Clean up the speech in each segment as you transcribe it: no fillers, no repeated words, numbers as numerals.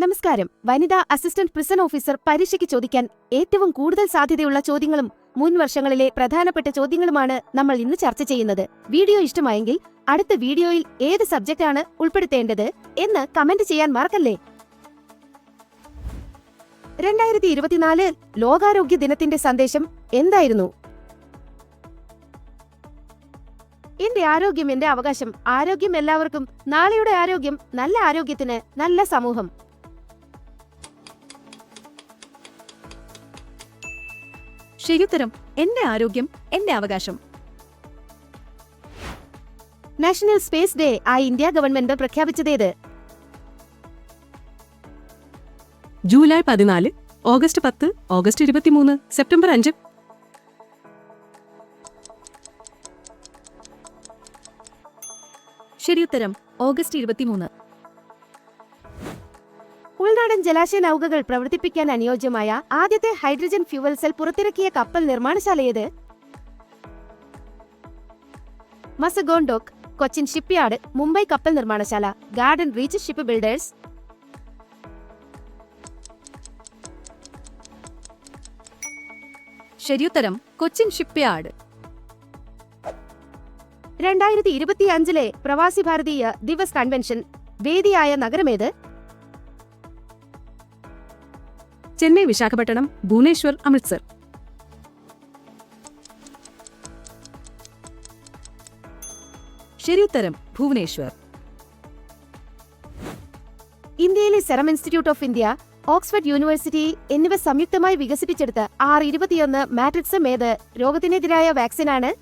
നമസ്കാരം. വനിതാ assistant prison officer പരീക്ഷയ്ക്ക് ചോദിക്കാൻ ഏറ്റവും കൂടുതൽ സാധ്യതയുള്ള ചോദ്യങ്ങളും മുൻ വർഷങ്ങളിലെ പ്രധാനപ്പെട്ട ചോദ്യങ്ങളുമാണ് നമ്മൾ ഇന്ന് ചർച്ച ചെയ്യുന്നത്. വീഡിയോ ഇഷ്ടമായെങ്കിൽ അടുത്ത വീഡിയോയിൽ ഏത് സബ്ജക്റ്റാണ് ഉൾപ്പെടുത്തേണ്ടത് എന്ന് കമന്റ് ചെയ്യാൻ മറക്കല്ലേ. 2024 ലോകാരോഗ്യ ദിനത്തിന്റെ സന്ദേശം എന്തായിരുന്നു? എന്റെ ആരോഗ്യം എന്റെ അവകാശം. ആരോഗ്യം എല്ലാവർക്കും. നാളെയുടെ ആരോഗ്യം നല്ല ആരോഗ്യത്തിന് നല്ല സമൂഹം. ശരിയുത്തരം എന്റെ ആരോഗ്യം എന്റെ അവകാശം. നാഷണൽ സ്പേസ് ഡേ ആയി ഇന്ത്യ ഗവൺമെന്റ് പ്രഖ്യാപിച്ചതേത്? July 14, August 10, August 23, September 5. ശരിയുത്തരം ഓഗസ്റ്റ് 23. ഉൾനാടൻ ജലാശയ നൗകകൾ പ്രവർത്തിപ്പിക്കാൻ അനുയോജ്യമായ ആദ്യത്തെ ഹൈഡ്രജൻ ഫ്യൂവൽ സെൽ പുറത്തിറക്കിയ കപ്പൽ നിർമ്മാണശാലയേത്? മസഗോൺ ഡോക്ക്, കൊച്ചിൻ ഷിപ്പ്യാർഡ്, മുംബൈ കപ്പൽ നിർമ്മാണശാല, ഗാർഡൻ റീച്ച് ഷിപ്പ് ബിൽഡേഴ്സ്. ശരിയുത്തരം കൊച്ചിൻ ഷിപ്പ്യാർഡ്. 2025 പ്രവാസി ഭാരതീയ ദിവസ് കൺവെൻഷൻ വേദിയായ നഗരമേത്? ചെന്നൈ, വിശാഖപട്ടണം, ഭുവനേശ്വർ, അമൃത്സർ. ശരിയുത്തരം ഭുവനേശ്വർ. ഇന്ത്യയിലെ serum institute of India, Oxford university എന്നിവ സംയുക്തമായി വികസിപ്പിച്ചെടുത്ത R21 മാട്രിക്സം ഏത് രോഗത്തിനെതിരായ വാക്സിനാണ്?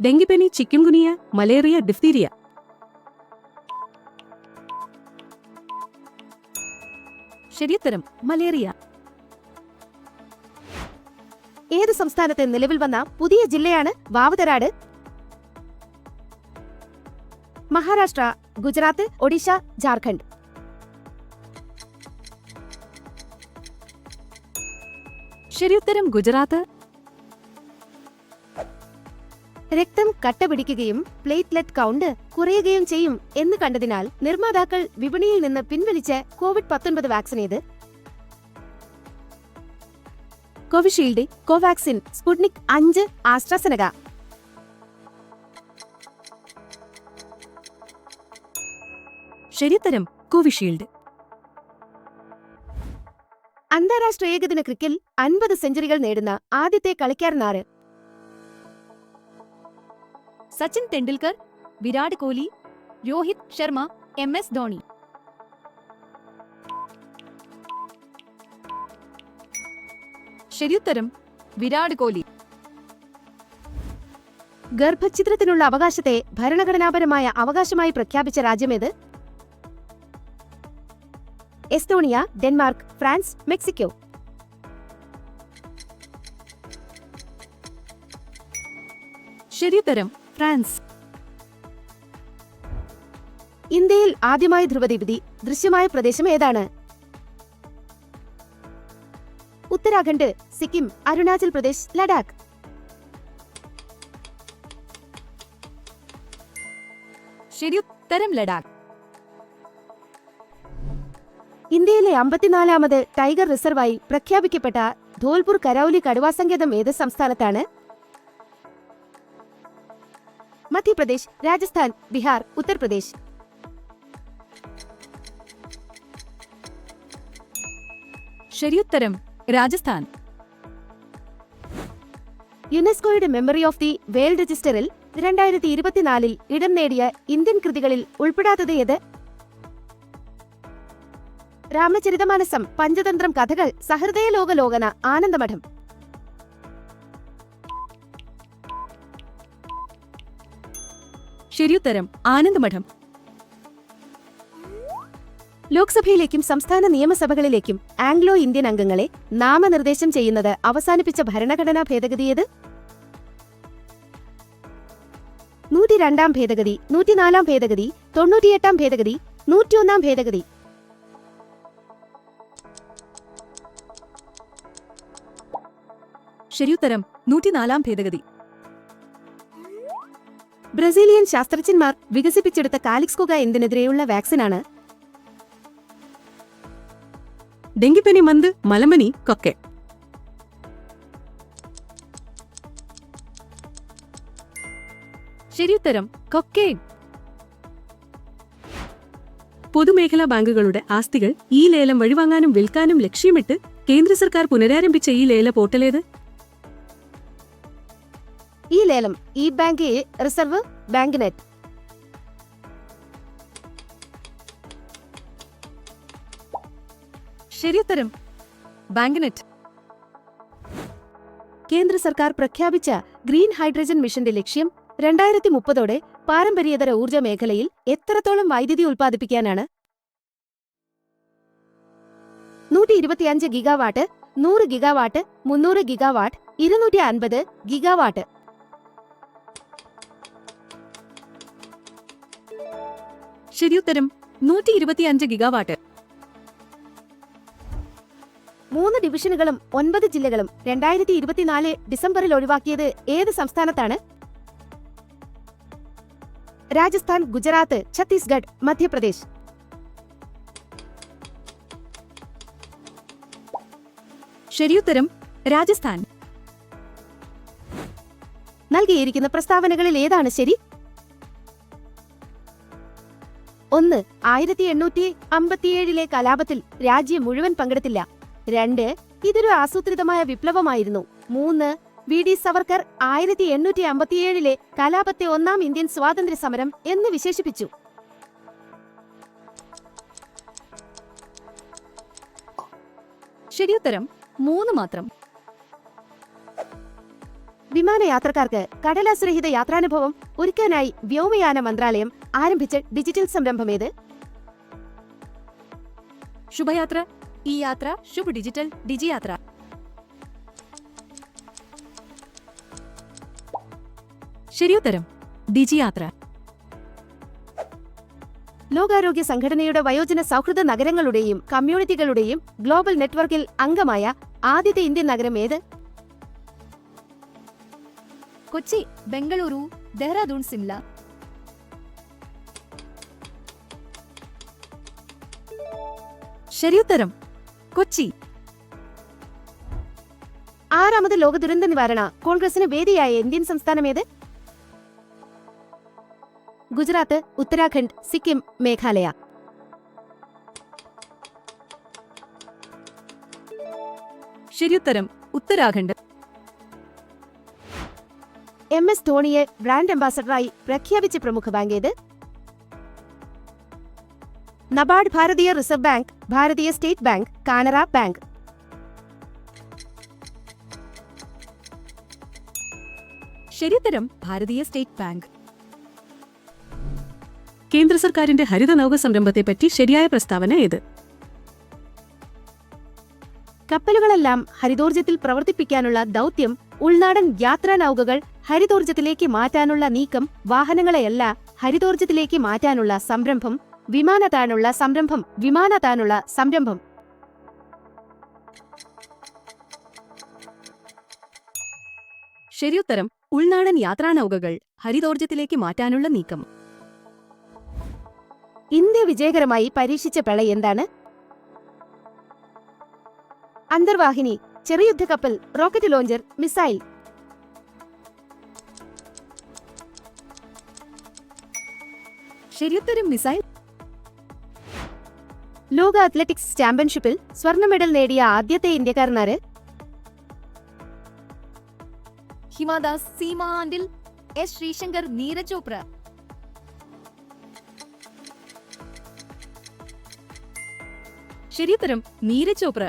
ഡെങ്കിപ്പനി, ചിക്കൻഗുനിയ, മലേറിയ, ഡിഫ്തീരിയ. ശരിയുത്തരം മലേറിയ. ഏത് സംസ്ഥാനത്ത് നിലവിൽ വന്ന പുതിയ ജില്ലയാണ് വാവതരാട്? മഹാരാഷ്ട്ര, ഗുജറാത്ത്, ഒഡീഷ, ജാർഖണ്ഡ്. ശരിയുത്തരം ഗുജറാത്ത്. രക്തം കട്ടപിടിക്കുകയും പ്ലേറ്റ്ലെറ്റ് കൗണ്ട് കുറയുകയും ചെയ്യും എന്ന് കണ്ടതിനാൽ നിർമ്മാതാക്കൾ വിപണിയിൽ നിന്ന് പിൻവലിച്ച COVID-19 വാക്സിൻ ഏത്? Covishield, Covaxin, Sputnik 5, AstraZeneca. ശരിയുത്തരം കോവിഷീൽഡ്. അന്താരാഷ്ട്ര ഏകദിന ക്രിക്കറ്റിൽ 50 സെഞ്ചുറികൾ നേടുന്ന ആദ്യത്തെ കളിക്കാരനാര്? സച്ചിൻ തെണ്ടുൽക്കർ, വിരാട് കോഹ്ലി, രോഹിത് ശർമ്മ, MS ധോണി. ശരിയുത്തരം വിരാട് കോഹ്ലി. ഗർഭഛിദ്രത്തിനുള്ള അവകാശത്തെ ഭരണഘടനാപരമായ അവകാശമായി പ്രഖ്യാപിച്ച രാജ്യമേത്? Estonia, Denmark, France, Mexico. ശരിയുത്തരം ഫ്രാൻസ്. ഇന്ത്യയിൽ ആദ്യമായി ധ്രുവദീപ്തി ദൃശ്യമായ പ്രദേശം ഏതാണ്? ഉത്തരാഖണ്ഡ്, സിക്കിം, അരുണാചൽ പ്രദേശ്, ലഡാക്ക്. ശരിയുത്തരം ലഡാക്ക്. ഇന്ത്യയിലെ 54ാമത് ടൈഗർ റിസർവായി പ്രഖ്യാപിക്കപ്പെട്ട ധോൽപൂർ കരൗലി കടുവാസങ്കേതം ഏത് സംസ്ഥാനത്താണ്? മധ്യപ്രദേശ്, രാജസ്ഥാൻ, ബീഹാർ, ഉത്തർപ്രദേശ്. ശരിയുത്തരം രാജസ്ഥാൻ. യുനെസ്കോയുടെ മെമ്മറി ഓഫ് ദി വേൾഡ് രജിസ്റ്ററിൽ 2024 ഇടം നേടിയ ഇന്ത്യൻ കൃതികളിൽ ഉൾപ്പെടാത്തത് ഏത്? രാമചരിതമാനസം, പഞ്ചതന്ത്രം, കഥകൾ, സഹൃദയലോകലോകന, ആനന്ദമഠം. ശരിയുത്തരം ആനന്ദമഠം. ലോക്സഭയിലേക്കും സംസ്ഥാന നിയമസഭകളിലേക്കും ആംഗ്ലോ ഇന്ത്യൻ അംഗങ്ങളെ നാമനിർദ്ദേശം ചെയ്യുന്നത് അവസാനിപ്പിച്ച ഭരണഘടനാ ഭേദഗതിയേത്? 102 ഭേദഗതി, 104 ഭേദഗതി, 98 ഭേദഗതി, 101 ഭേദഗതി. ശരിയുത്തരം 104 ഭേദഗതി. ബ്രസീലിയൻ ശാസ്ത്രജ്ഞന്മാർ വികസിപ്പിച്ചെടുത്ത കാലിക്സ്കുക എന്തിനെതിരെയുള്ള വാക്സിനാണ്? ഡെങ്കിപ്പനി, മന്ത്, മലമ്പനി, കൊക്കെ. ശരിയുത്തരം കൊക്കെയിൻ. പൊതുമേഖലാ ബാങ്കുകളുടെ ആസ്തികൾ ഈ ലേലം വഴിവാങ്ങാനും വിൽക്കാനും ലക്ഷ്യമിട്ട് കേന്ദ്ര സർക്കാർ പുനരാരംഭിച്ച ഈ ലേല പോർട്ടലേത്? ഈ ലേലം ഈ ബാങ്ക് റിസർവ് ബാങ്ക് നെറ്റ്. ശരിയുത്തരം ബാങ്ക്നെറ്റ്. കേന്ദ്ര സർക്കാർ പ്രഖ്യാപിച്ച ഗ്രീൻ ഹൈഡ്രജൻ മിഷന്റെ ലക്ഷ്യം 2030 പാരമ്പര്യേതര ഊർജ്ജ മേഖലയിൽ എത്രത്തോളം വൈദ്യുതി ഉൽപ്പാദിപ്പിക്കാനാണ്? 125 ഗിഗാവാട്ട്, 100 ഗിഗാവാട്ട്, 300 ഗിഗാവാട്ട്, 250 ഗിഗാവാട്ട്. ശരിയുത്തരം 125 ഗിഗാവാട്ട്. 3 ഡിവിഷനുകളും 9 ജില്ലകളും 2024 ഡിസംബറിൽ ഒഴിവാക്കിയത് ഏത് സംസ്ഥാനത്താണ്? രാജസ്ഥാൻ, ഗുജറാത്ത്, ഛത്തീസ്ഗഡ്, മധ്യപ്രദേശ്. ശരിയുത്തരം രാജസ്ഥാൻ. നൽകിയിരിക്കുന്ന പ്രസ്താവനകളിൽ ഏതാണ് ശരി? 1. 1857 കലാപത്തിൽ രാജ്യം മുഴുവൻ പങ്കെടുത്തില്ല. 2. ഇതൊരു ആസൂത്രിതമായ വിപ്ലവമായിരുന്നു. 3. വി.ഡി. സവർക്കർ 1857 കലാപത്തെ ഒന്നാം ഇന്ത്യൻ സ്വാതന്ത്ര്യ സമരം എന്ന് വിശേഷിപ്പിച്ചു. ശരിയുത്തരം 3 മാത്രം. വിമാനയാത്രക്കാർക്ക് കടലാസുരഹിത യാത്രാനുഭവം ഒരുക്കാനായി വ്യോമയാന മന്ത്രാലയം ആരംഭിച്ച ഡിജിറ്റൽ സംരംഭമേത്? ശുഭയാത്ര, ഈ യാത്ര, ശുഭ് ഡിജിറ്റൽ, ഡിജി യാത്ര. ശരിയുത്തരം ഡിജി യാത്ര. ലോകാരോഗ്യ സംഘടനയുടെ വയോജന സൗഹൃദ നഗരങ്ങളുടെയും കമ്മ്യൂണിറ്റികളുടെയും ഗ്ലോബൽ നെറ്റ്വർക്കിൽ അംഗമായ ആദ്യത്തെ ഇന്ത്യൻ നഗരം ഏത്? കൊച്ചി, ബംഗളൂരു, ദെഹ്റാദൂൺ, സിംല. ശരിയുത്തരം കൊച്ചി. 6ാമത് ലോക ദുരന്ത നിവാരണ കോൺഗ്രസിന് വേദിയായ ഇന്ത്യൻ സംസ്ഥാനമേത്? ഗുജറാത്ത്, ഉത്തരാഖണ്ഡ്, സിക്കിം, മേഘാലയ. ശരിയുത്തരം ഉത്തരാഖണ്ഡ്. MS ധോണിയെ ബ്രാൻഡ് അംബാസഡറായി പ്രഖ്യാപിച്ച പ്രമുഖ ബാങ്ക് ഏത്? നബാർഡ്, ഭാരതീയ റിസർവ് ബാങ്ക്, ഭാരതീയ സ്റ്റേറ്റ് ബാങ്ക്, കാനറ ബാങ്ക്. ശരിയുത്തരം ഭാരതീയ സ്റ്റേറ്റ് ബാങ്ക്. കേന്ദ്ര സർക്കാരിന്റെ ഹരിത നൗക സംരംഭത്തെപ്പറ്റി ശരിയായ പ്രസ്താവന ഏത്? കപ്പലുകളെല്ലാം ഹരിതോർജ്ജത്തിൽ പ്രവർത്തിപ്പിക്കാനുള്ള ദൗത്യം, ഉൾനാടൻ യാത്രാ നൗകകൾ ഹരിതോർജ്ജത്തിലേക്ക് മാറ്റാനുള്ള നീക്കം, വാഹനങ്ങളെയല്ല ഹരിതോർജ്ജത്തിലേക്ക് മാറ്റാനുള്ള സംരംഭം, വിമാനത്താനുള്ള സംരംഭം. ശരിയുത്തരം ഉൾനാടൻ യാത്രാനൗകകൾ ഹരിതോർജ്ജത്തിലേക്ക് മാറ്റാനുള്ള നീക്കം. ഇന്ത്യ വിജയകരമായി പരീക്ഷിച്ച പെള എന്താണ്? അന്തർവാഹിനി, ചെറുയുദ്ധ കപ്പൽ, റോക്കറ്റ് ലോഞ്ചർ, മിസൈൽ. ശരിയുത്തരം മിസൈൽ. ലോക അത്ലറ്റിക്സ് ചാമ്പ്യൻഷിപ്പിൽ സ്വർണ്ണ മെഡൽ നേടിയ ആദ്യത്തെ ഇന്ത്യക്കാരനാര്? ഹിമാദാസ്, സീമ ആൻഡിൽ, എസ് ശ്രീശങ്കർ, നീരജ് ചോപ്ര. ശരിയുത്തരം നീരജ് ചോപ്ര.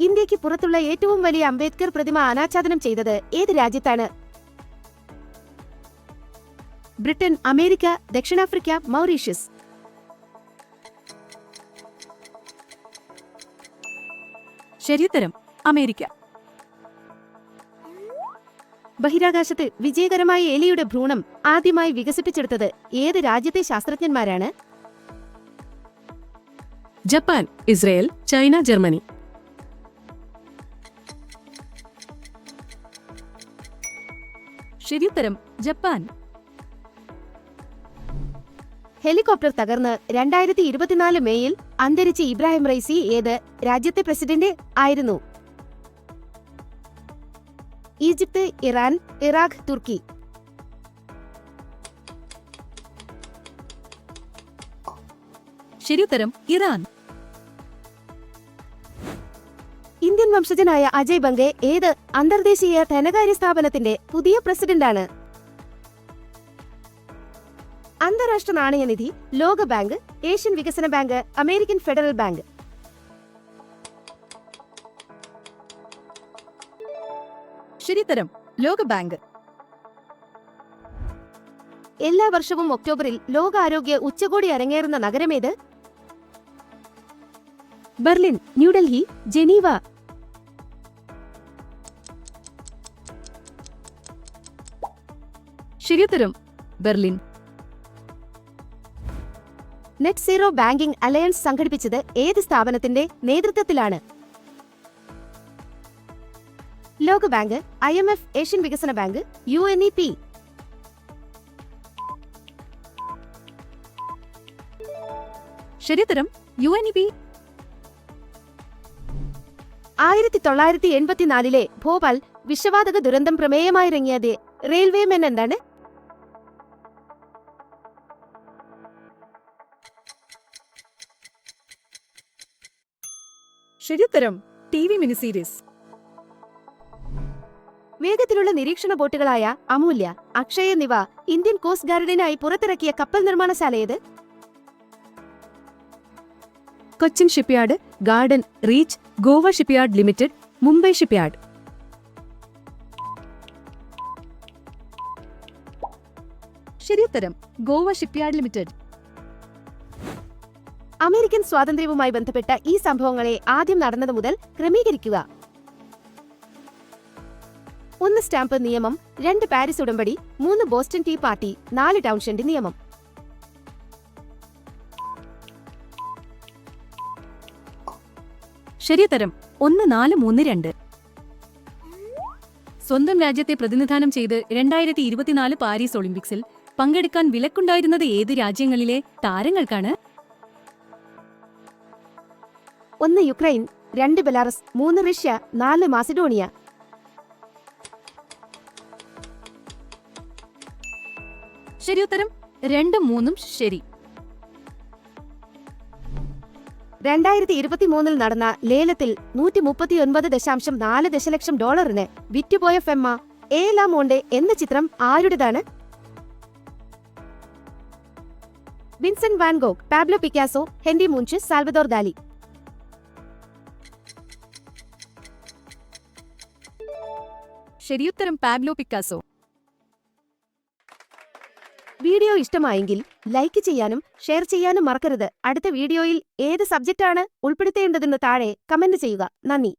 ഇന്ത്യക്ക് പുറത്തുള്ള ഏറ്റവും വലിയ അംബേദ്കർ പ്രതിമ അനാച്ഛാദനം ചെയ്തത് ഏത് രാജ്യത്താണ്? ബ്രിട്ടൻ, അമേരിക്ക, ദക്ഷിണാഫ്രിക്ക, മൗറീഷ്യസ്. ശരിയുത്തരം അമേരിക്ക. ബഹിരാകാശത്ത് വിജയകരമായ എലിയുടെ ഭ്രൂണം ആദ്യമായി വികസിപ്പിച്ചെടുത്തത് ഏത് രാജ്യത്തെ ശാസ്ത്രജ്ഞന്മാരാണ്? Japan, Israel, China, Germany. ശരിയുത്തരം ജപ്പാൻ. ഹെലികോപ്റ്റർ തകർന്ന് 2024 മേയിൽ അന്തരിച്ച ഇബ്രാഹിം റൈസി ഏത് രാജ്യത്തെ പ്രസിഡന്റ് ആയിരുന്നു? ഈജിപ്ത്, ഇറാൻ, ഇറാഖ്, തുർക്കി. ശരിയുത്തരം ഇറാൻ. ഇന്ത്യൻ വംശജനായ അജയ് ബംഗെ ഏത് അന്തർദേശീയ ധനകാര്യ സ്ഥാപനത്തിന്റെ പുതിയ പ്രസിഡന്റാണ്? അന്താരാഷ്ട്ര നാണയനിധി, ലോക ബാങ്ക്, ഏഷ്യൻ വികസന ബാങ്ക്, അമേരിക്കൻ ഫെഡറൽ ബാങ്ക്. ശരിയുത്തരം ലോക ബാങ്ക്. എല്ലാ വർഷവും ഒക്ടോബറിൽ ലോകാരോഗ്യ ഉച്ചകോടി അരങ്ങേറുന്ന നഗരമേത്? Berlin, New Delhi, Geneva. ശരിയുത്തരം Berlin. Net zero banking alliance സംഘടിപ്പിച്ചത് ഏത് സ്ഥാപനത്തിന്റെ നേതൃത്വത്തിലാണ്? ലോകബാങ്ക്, IMF, ഏഷ്യൻ വികസന ബാങ്ക്, UNEP. ശരിയുത്തരം UNEP. 1984 ഭോപ്പാൽ വിഷവാതക ദുരന്തം പ്രമേയമായിറങ്ങിയത് റെയിൽവേ മെൻ എന്താണ്? ശരിയുത്തരം TV മിനി സീരീസ്. വേഗത്തിലുള്ള നിരീക്ഷണ ബോട്ടുകളായ അമൂല്യ, അക്ഷയ് എന്നിവ ഇന്ത്യൻ കോസ്റ്റ് ഗാർഡിനായി പുറത്തിറക്കിയ കപ്പൽ നിർമ്മാണശാലയേത്? Cochin shipyard, garden, reach, Goa shipyard limited, Mumbai shipyard. ശരിയുത്തരം ഗോവ ഷിപ്പ്യാർഡ് ലിമിറ്റഡ്. അമേരിക്കൻ സ്വാതന്ത്ര്യവുമായി ബന്ധപ്പെട്ട ഈ സംഭവങ്ങളെ ആദ്യം നടന്നത് മുതൽ ക്രമീകരിക്കുക. 1 സ്റ്റാമ്പ് നിയമം, 2 പാരീസ് ഉടമ്പടി, 3 ബോസ്റ്റൺ ടീ പാർട്ടി, 4 ടൗൺഷെൻഡ് നിയമം. ശരിയുത്തരം 1, 4, 3, 2. സ്വന്തം രാജ്യത്തെ പ്രതിനിധാനം ചെയ്ത് 2024 പാരീസ് ഒളിമ്പിക്സിൽ പങ്കെടുക്കാൻ വിലക്കുണ്ടായിരുന്നത് ഏത് രാജ്യങ്ങളിലെ താരങ്ങൾക്കാണ്? 1 യുക്രൈൻ, 2 ബെലാറസ്, 3 റഷ്യ, 4 മാസിഡോണിയ. ശരിയുത്തരം 2, 3 ശരി. 2023 നടന്ന ലേലത്തിൽ $139.4 ദശലക്ഷം വിറ്റുപോയ ഫെമ്മ എ ലാ മോണ്ടെ എന്ന ചിത്രം ആരുടേതാണ്? Vincent van Gogh, Pablo Picasso, Henri Munch, Salvador Dali. ശരിയുത്തരം പാബ്ലോ പിക്കാസോ. വീഡിയോ ഇഷ്ടമായെങ്കിൽ ലൈക്ക് ചെയ്യാനും ഷെയർ ചെയ്യാനും മറക്കരുത്. അടുത്ത വീഡിയോയിൽ ഏത് സബ്ജക്റ്റാണ് ഉൾപ്പെടുത്തേണ്ടതെന്ന് താഴെ കമന്റ് ചെയ്യുക. നന്ദി.